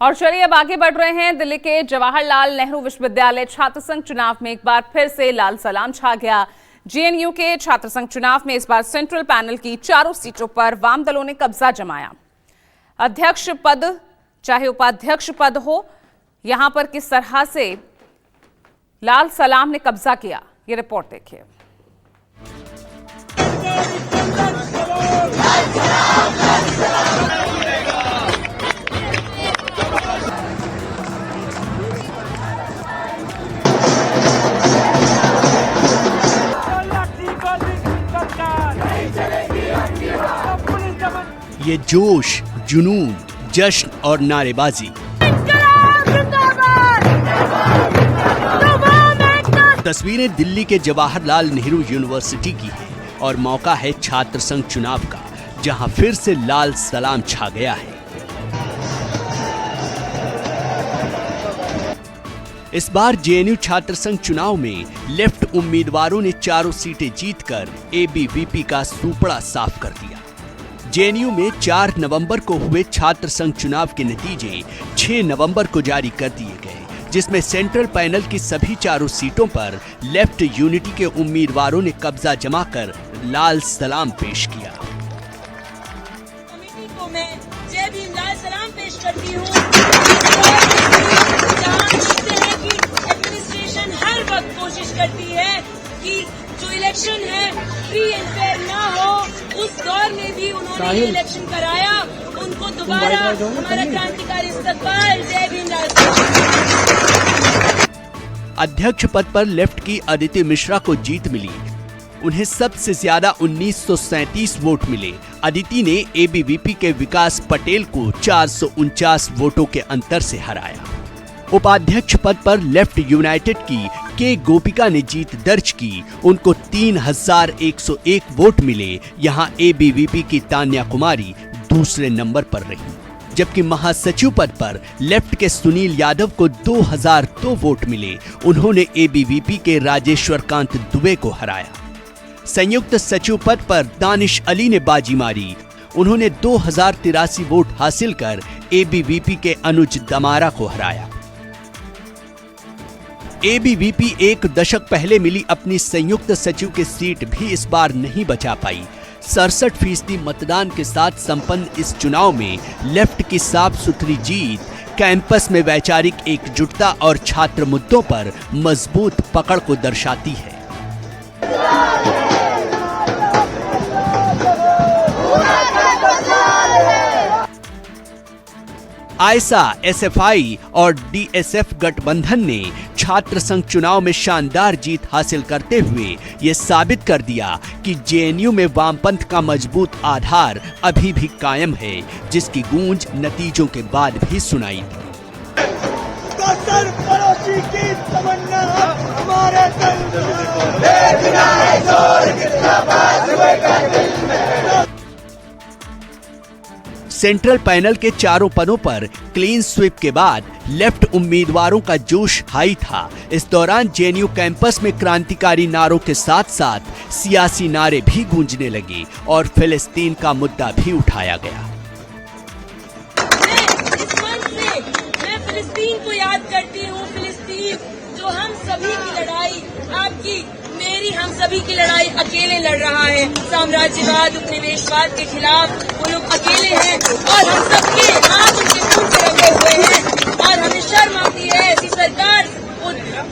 और चलिए अब आगे बढ़ रहे हैं। दिल्ली के जवाहरलाल नेहरू विश्वविद्यालय छात्र संघ चुनाव में एक बार फिर से लाल सलाम छा गया। जेएनयू के छात्र संघ चुनाव में इस बार सेंट्रल पैनल की चारों सीटों पर वाम दलों ने कब्जा जमाया। अध्यक्ष पद चाहे उपाध्यक्ष पद हो, यहां पर किस तरह से लाल सलाम ने कब्जा किया, ये रिपोर्ट देखिए। ये जोश, जुनून, जश्न और नारेबाजी तस्वीरें दिल्ली के जवाहरलाल नेहरू यूनिवर्सिटी की है और मौका है छात्र संघ चुनाव का, जहां फिर से लाल सलाम छा गया है। इस बार जेएनयू छात्र संघ चुनाव में लेफ्ट उम्मीदवारों ने चारों सीटें जीतकर एबीवीपी का सूपड़ा साफ कर दिया। जेएनयू में 4 नवंबर को हुए छात्र संघ चुनाव के नतीजे 6 नवंबर को जारी कर दिए गए, जिसमें सेंट्रल पैनल की सभी चारों सीटों पर लेफ्ट यूनिटी के उम्मीदवारों ने कब्जा जमाकर लाल सलाम पेश किया। कमेटी को मैं जय भीम लाल सलाम पेश करती हूँ। एडमिनिस्ट्रेशन हर वक्त कोशिश करती है कि जो इलेक्शन है फ्री एंड फेयर ना हो, उस दौर में भी उन्होंने इलेक्शन कराया। उनको दोबारा हमारा क्रांतिकारी इस्तकबाल। जय भीम लाल सलाम। अध्यक्ष पद पर लेफ्ट की अदिति मिश्रा को जीत मिली। उन्हें सबसे ज्यादा 1937 वोट मिले। अदिति ने एबीवीपी के विकास पटेल को 449 वोटों के अंतर से हराया। उपाध्यक्ष पद पर लेफ्ट यूनाइटेड की के गोपिका ने जीत दर्ज की। उनको 3101 वोट मिले। यहां एबीवीपी की तान्या कुमारी दूसरे नंबर पर रही, जबकि महासचिव पद पर लेफ्ट के सुनील यादव को 2002 वोट मिले। उन्होंने एबीवीपी के राजेश्वर कांत दुबे को हराया। संयुक्त सचिव पद पर दानिश अली ने बाजी मारी। उन्होंने 2083 वोट हासिल कर एबीवीपी के अनुज दमारा को हराया। एबीवीपी एक दशक पहले मिली अपनी संयुक्त सचिव की सीट भी इस बार नहीं बचा पाई। 67% मतदान के साथ संपन्न इस चुनाव में लेफ्ट की साफ सुथरी जीत कैंपस में वैचारिक एकजुटता और छात्र मुद्दों पर मजबूत पकड़ को दर्शाती है। आयसा, एसएफआई और डीएसएफ गठबंधन ने छात्र संघ चुनाव में शानदार जीत हासिल करते हुए ये साबित कर दिया कि जेएनयू में वामपंथ का मजबूत आधार अभी भी कायम है, जिसकी गूंज नतीजों के बाद भी सुनाई दी। सेंट्रल पैनल के चारों पदों पर क्लीन स्वीप के बाद लेफ्ट उम्मीदवारों का जोश हाई था। इस दौरान जेएनयू कैंपस में क्रांतिकारी नारों के साथ साथ सियासी नारे भी गूंजने लगे और फिलिस्तीन का मुद्दा भी उठाया गया। मैं फिलिस्तीन को याद करती हूँ। फिलिस्तीन जो हम सभी की लड़ाई, आपकी मेरी हम सभी की लड़ाई अकेले लड़ रहा है। साम्राज्यवाद, उपनिवेशवाद के खिलाफ वो लोग अकेले हैं और हम सबके हाथ उनके खून से रंगे हुए हैं। और हमें शर्म आती है ऐसी सरकार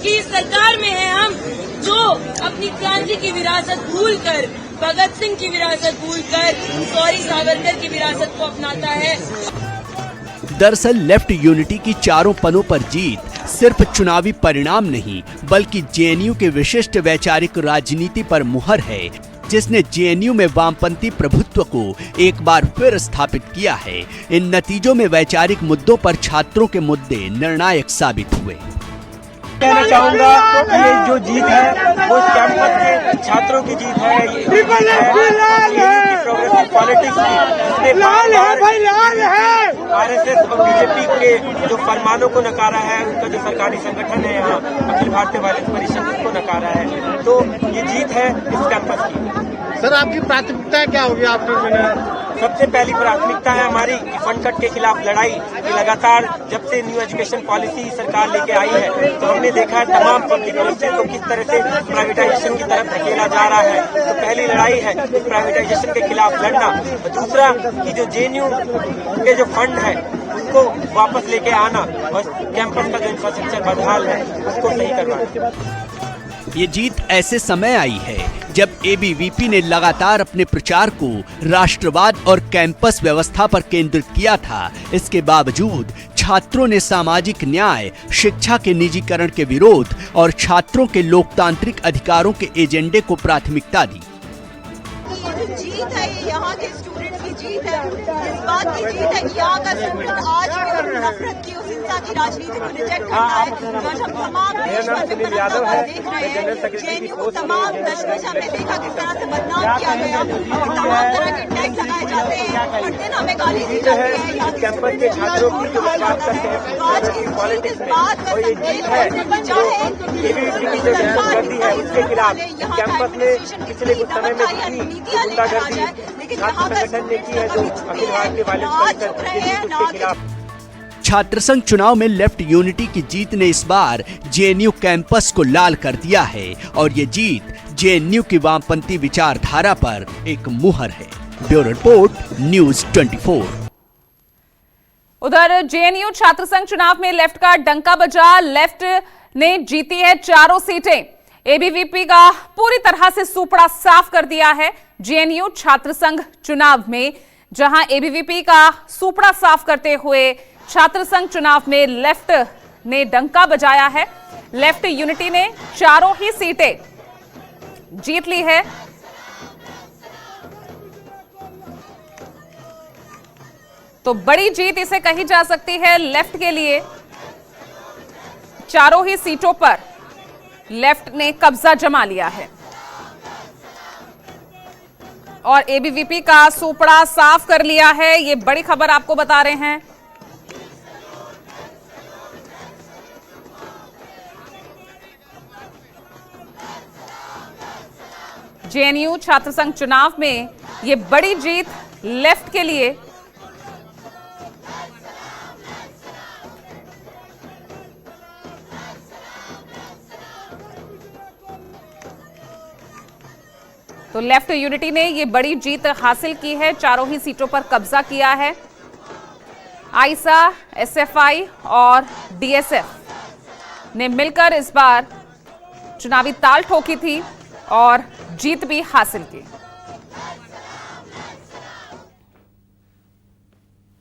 की सरकार में है हम, जो अपनी क्रांति की विरासत भूलकर, भगत सिंह की विरासत भूलकर, गौरी सावरकर की विरासत को अपनाता है। दरअसल लेफ्ट यूनिटी की चारों पदों पर जीत सिर्फ चुनावी परिणाम नहीं, बल्कि जेएनयू के विशिष्ट वैचारिक राजनीति पर मुहर है, जिसने जेएनयू में वामपंथी प्रभुत्व को एक बार फिर स्थापित किया है। इन नतीजों में वैचारिक मुद्दों पर छात्रों के मुद्दे निर्णायक साबित हुए। कहना चाहूँगा कि ये जो जीत है वो कैंपस के छात्रों की जीत है। ये प्रोग्रेसिव पॉलिटिक्स आरएसएस और बीजेपी के जो फरमानों को नकारा है, उनका जो सरकारी संगठन है यहाँ अखिल भारतीय वायरस परिषद, उसको नकारा है। तो ये जीत है इस कैंपस की। सर, आपकी प्राथमिकता क्या होगी? आपकी सबसे पहली प्राथमिकता है हमारी फंड कट के खिलाफ लड़ाई। कि लगातार जब से न्यू एजुकेशन पॉलिसी सरकार लेके आई है तो हमने देखा है तमाम पब्लिक कॉलेजेस को किस तरह से प्राइवेटाइजेशन की तरफ धकेला जा रहा है। तो पहली लड़ाई है प्राइवेटाइजेशन के खिलाफ लड़ना। दूसरा कि जो जेएनयू के जो फंड है उसको वापस लेके आना और कैंपस का जो इंफ्रास्ट्रक्चर बदहाल है उसको सही करवाना। ये जीत ऐसे समय आई है जब एबीवीपी ने लगातार अपने प्रचार को राष्ट्रवाद और कैंपस व्यवस्था पर केंद्रित किया था। इसके बावजूद छात्रों ने सामाजिक न्याय, शिक्षा के निजीकरण के विरोध और छात्रों के लोकतांत्रिक अधिकारों के एजेंडे को प्राथमिकता दी। जीत है, ये यहाँ के स्टूडेंट्स की जीत है। इस बात की जीत है कि यहाँ का स्टूडेंट आज भी नफरत की, उस हिंसा की राजनीति को रिजेक्ट करता है। आज हम तमाम देश भर में पनाहगाह देख रहे हैं। जेएनयू को तमाम दशकों हमने देखा किस तरह से बदनाम किया गया, तमाम तरह के टैग लगाए जाते हैं, हर दिन हमें गाली दी जाती है। यहाँ कैंपस के छात्रों की जो बात करते हैं आज की जीत इस बात का संकेत है कि चाहे एबीवीपी की जो दहशतगर्दी है उसके खिलाफ कैंपस में पिछले कुछ समय में गुंडागर्दी छात्र संगठन ने की है जो अखिल भारतीय वायलेंस उसके खिलाफ। छात्र संघ चुनाव में लेफ्ट यूनिटी की जीत ने इस बार जेएनयू कैंपस को लाल कर दिया है और ये जीत जेएनयू की वामपंथी विचारधारा पर एक मुहर है। Bureau report, news 24। उधर जेएनयू छात्र संघ चुनाव में लेफ्ट का डंका बजा। लेफ्ट ने जीती है चारों सीटें। एबीवीपी का पूरी तरह से सुपड़ा साफ कर दिया है जेएनयू छात्र संघ चुनाव में, जहां एबीवीपी का सुपड़ा साफ करते हुए छात्र संघ चुनाव में लेफ्ट ने डंका बजाया है। लेफ्ट यूनिटी ने चारों ही सीटें जीत ली है। तो बड़ी जीत इसे कही जा सकती है लेफ्ट के लिए। चारों ही सीटों पर लेफ्ट ने कब्जा जमा लिया है और एबीवीपी का सुपड़ा साफ कर लिया है। ये बड़ी खबर आपको बता रहे हैं। जेएनयू छात्र संघ चुनाव में ये बड़ी जीत लेफ्ट के लिए। तो लेफ्ट यूनिटी ने ये बड़ी जीत हासिल की है, चारों ही सीटों पर कब्जा किया है। आईसा, एसएफआई और डीएसएफ ने मिलकर इस बार चुनावी ताल ठोकी थी और जीत भी हासिल की।